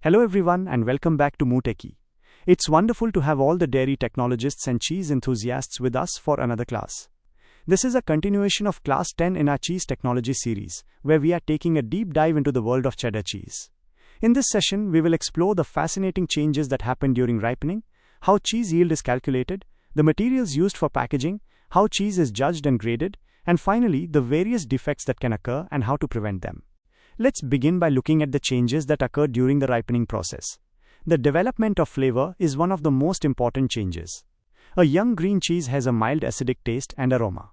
Hello everyone and welcome back to Moo Techie. It's wonderful to have all the dairy technologists and cheese enthusiasts with us for another class. This is a continuation of Class 10 in our Cheese Technology series, where we are taking a deep dive into the world of cheddar cheese. In this session, we will explore the fascinating changes that happen during ripening, how cheese yield is calculated, the materials used for packaging, how cheese is judged and graded, and finally, the various defects that can occur and how to prevent them. Let's begin by looking at the changes that occur during the ripening process. The development of flavor is one of the most important changes. A young green cheese has a mild acidic taste and aroma.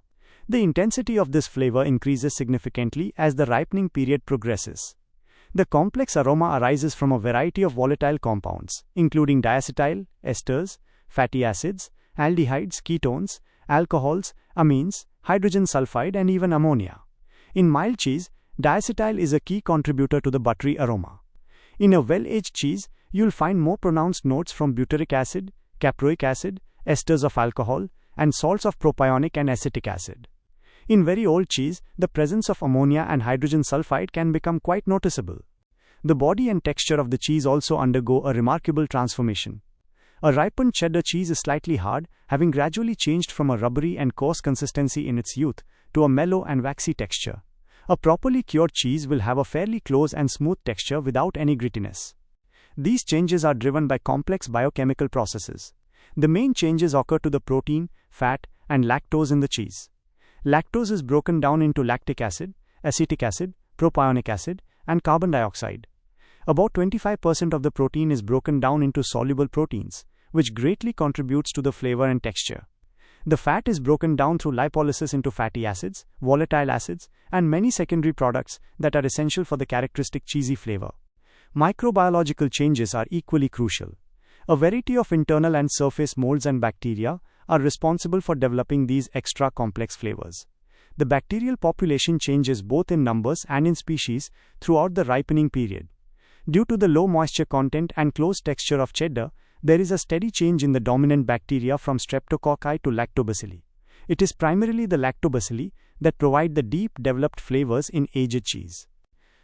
The intensity of this flavor increases significantly as the ripening period progresses. The complex aroma arises from a variety of volatile compounds, including diacetyl, esters, fatty acids, aldehydes, ketones, alcohols, amines, hydrogen sulfide, and even ammonia. In mild cheese, diacetyl is a key contributor to the buttery aroma. In a well-aged cheese, you'll find more pronounced notes from butyric acid, caproic acid, esters of alcohol, and salts of propionic and acetic acid. In very old cheese, the presence of ammonia and hydrogen sulfide can become quite noticeable. The body and texture of the cheese also undergo a remarkable transformation. A ripened cheddar cheese is slightly hard, having gradually changed from a rubbery and coarse consistency in its youth to a mellow and waxy texture. A properly cured cheese will have a fairly close and smooth texture without any grittiness. These changes are driven by complex biochemical processes. The main changes occur to the protein, fat, and lactose in the cheese. Lactose is broken down into lactic acid, acetic acid, propionic acid, and carbon dioxide. About 25% of the protein is broken down into soluble proteins, which greatly contributes to the flavor and texture. The fat is broken down through lipolysis into fatty acids, volatile acids, and many secondary products that are essential for the characteristic cheesy flavor. Microbiological changes are equally crucial. A variety of internal and surface molds and bacteria are responsible for developing these extra complex flavors. The bacterial population changes both in numbers and in species throughout the ripening period. Due to the low moisture content and close texture of cheddar, there is a steady change in the dominant bacteria from streptococci to lactobacilli. It is primarily the lactobacilli that provide the deep developed flavors in aged cheese.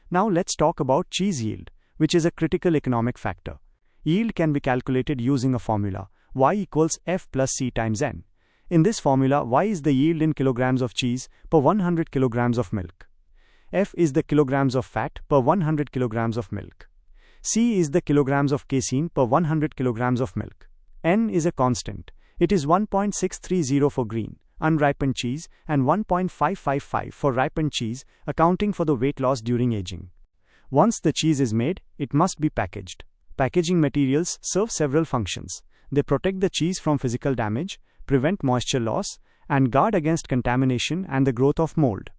Now let's talk about cheese yield, which is a critical economic factor. Yield can be calculated using a formula, y equals f plus c times n. In this formula, y is the yield in kilograms of cheese per 100 kilograms of milk. F is the kilograms of fat per 100 kilograms of milk. C is the kilograms of casein per 100 kilograms of milk. N is a constant. It is 1.630 for green, unripened cheese and 1.555 for ripened cheese, accounting for the weight loss during aging. Once the cheese is made, it must be packaged. Packaging materials serve several functions. They protect the cheese from physical damage, prevent moisture loss, and guard against contamination and the growth of mold.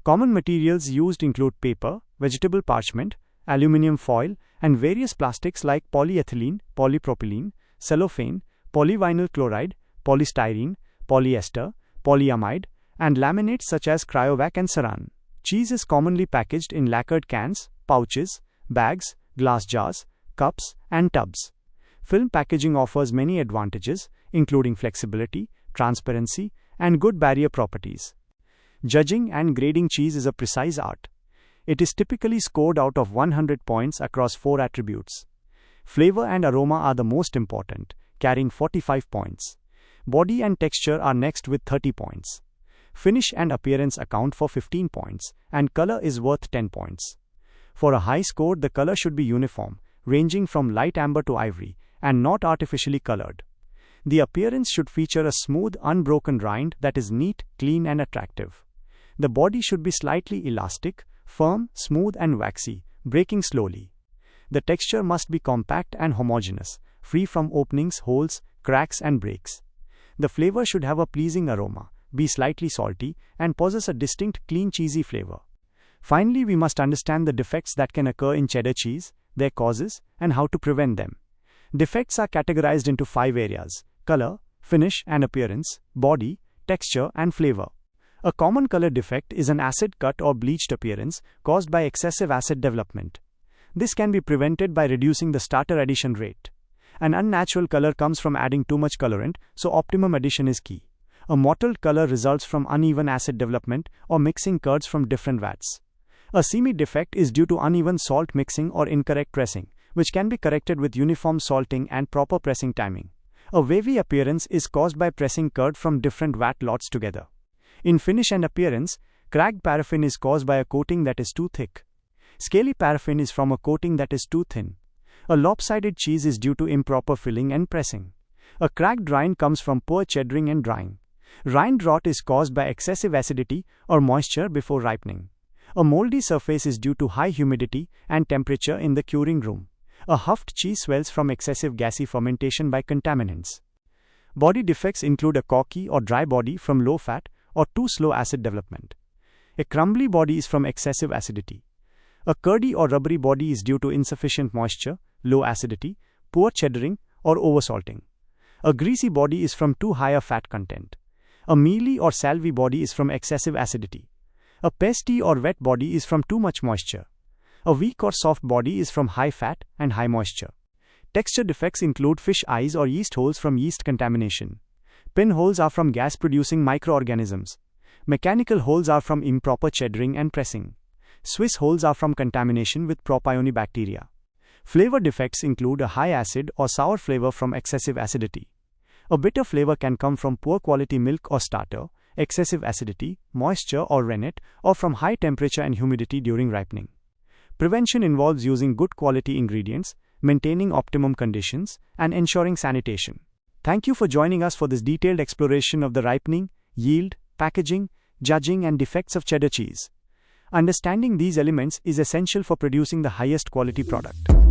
Common materials used include paper, vegetable parchment, aluminum foil, and various plastics like polyethylene, polypropylene, cellophane, polyvinyl chloride, polystyrene, polyester, polyamide, and laminates such as cryovac and saran. Cheese is commonly packaged in lacquered cans, pouches, bags, glass jars, cups, and tubs. Film packaging offers many advantages, including flexibility, transparency, and good barrier properties. Judging and grading cheese is a precise art. It is typically scored out of 100 points across 4 attributes. Flavor and aroma are the most important, carrying 45 points. Body and texture are next with 30 points. Finish and appearance account for 15 points, and color is worth 10 points. For a high score, the color should be uniform, ranging from light amber to ivory, and not artificially colored. The appearance should feature a smooth, unbroken rind that is neat, clean, and attractive. The body should be slightly elastic, firm, smooth, and waxy, breaking slowly. The texture must be compact and homogeneous, free from openings, holes, cracks, and breaks. The flavor should have a pleasing aroma, be slightly salty, and possess a distinct, clean, cheesy flavor. Finally, we must understand the defects that can occur in cheddar cheese, their causes, and how to prevent them. Defects are categorized into 5 areas: color, finish and appearance, body, texture, and flavor. A common color defect is an acid cut or bleached appearance caused by excessive acid development. This can be prevented by reducing the starter addition rate. An unnatural color comes from adding too much colorant, so optimum addition is key. A mottled color results from uneven acid development or mixing curds from different vats. A semi defect is due to uneven salt mixing or incorrect pressing, which can be corrected with uniform salting and proper pressing timing. A wavy appearance is caused by pressing curd from different vat lots together. In finish and appearance, cracked paraffin is caused by a coating that is too thick. Scaly paraffin is from a coating that is too thin. A lopsided cheese is due to improper filling and pressing. A cracked rind comes from poor cheddaring and drying. Rind rot is caused by excessive acidity or moisture before ripening. A moldy surface is due to high humidity and temperature in the curing room. A huffed cheese swells from excessive gassy fermentation by contaminants. Body defects include a corky or dry body from low fat or too slow acid development. A crumbly body is from excessive acidity. A curdy or rubbery body is due to insufficient moisture, low acidity, poor cheddaring, or oversalting. A greasy body is from too high a fat content. A mealy or salvy body is from excessive acidity. A pasty or wet body is from too much moisture. A weak or soft body is from high fat and high moisture. Texture defects include fish eyes or yeast holes from yeast contamination. Pinholes are from gas-producing microorganisms. Mechanical holes are from improper cheddaring and pressing. Swiss holes are from contamination with propionibacteria. Flavor defects include a high acid or sour flavor from excessive acidity. A bitter flavor can come from poor quality milk or starter, excessive acidity, moisture or rennet, or from high temperature and humidity during ripening. Prevention involves using good quality ingredients, maintaining optimum conditions, and ensuring sanitation. Thank you for joining us for this detailed exploration of the ripening, yield, packaging, judging, and defects of cheddar cheese. Understanding these elements is essential for producing the highest quality product.